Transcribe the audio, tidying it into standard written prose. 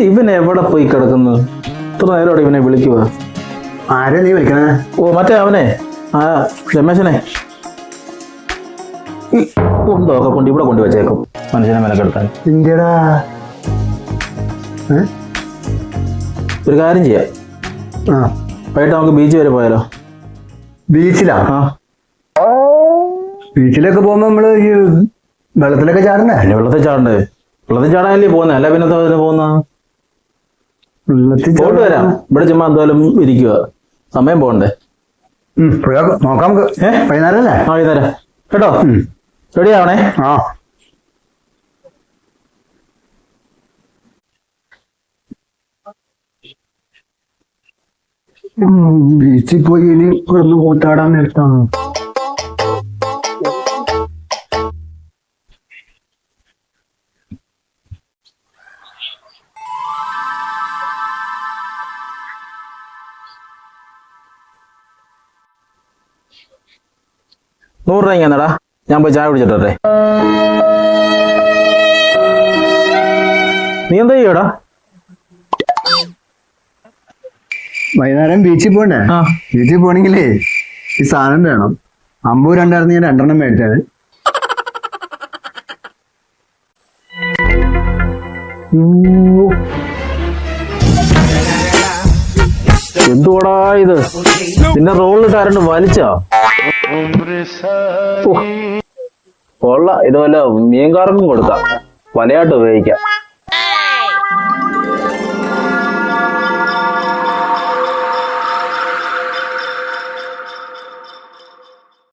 ഇവൻ എവിടെ പോയി കിടക്കുന്നു? ഇത്ര നേരോടെ ഇവനെ വിളിക്കുക. ആരെ നീ വിളിക്കണേ? ഓ മറ്റേ അവനെ, ആ രമേശനെ കൊണ്ടൊക്കെ കൊണ്ട് ഇവിടെ കൊണ്ട് വെച്ചേക്കും മനുഷ്യനെ മെനക്കെടുത്താൻ. ഇന്ത്യടാ. ഒരു കാര്യം ചെയ്യാം, വൈകിട്ട് നമുക്ക് ബീച്ച് വരെ പോയാലോ? ബീച്ചിലാ? ബീച്ചിലൊക്കെ പോകുമ്പോ നമ്മള് ഈ വെള്ളത്തിലൊക്കെ ചാടണ്ടേ? അല്ലെ വെള്ളത്തിൽ ചാടണ്ടേ? വെള്ളത്തിൽ ചാടാനല്ലേ പോകുന്നത്, അല്ല പിന്നെ പോകുന്ന പോയിട്ട് വരാം. ഇവിടെ ചുമ്മാ എന്തായാലും ഇരിക്കുക, സമയം പോകണ്ടേ? നോക്കാം നമുക്ക്. വൈകുന്നേരം അല്ലേ? ആ വൈകുന്നേരം കേട്ടോ. റെഡി ആവണേ. ആ ബീച്ചിൽ പോയി ഇനി ഇവിടുന്ന് കൂട്ടാടാൻ നേരത്താണ്. $100 എന്നടാ, ഞാൻ പോയി ചായ കുടിച്ചിട്ടെ. നീ എന്താ ചെയ്യടാ? വൈകുന്നേരം ബീച്ചിൽ പോണ്ടേ? ബീച്ചിൽ പോണെങ്കിലേ ഈ സാധനം വേണം. 50 രണ്ടായിരുന്നു, ഞാൻ 2 മേടിച്ചത്. എന്തുവാടാ ഇത്? പിന്നെ റോളിലിട്ട് ആരണ്ട് വലിച്ചോ? കൊള്ള, ഇത് വല്ല മീൻകാർക്കും കൊടുക്കാം, വലയായിട്ട് ഉപയോഗിക്കാം.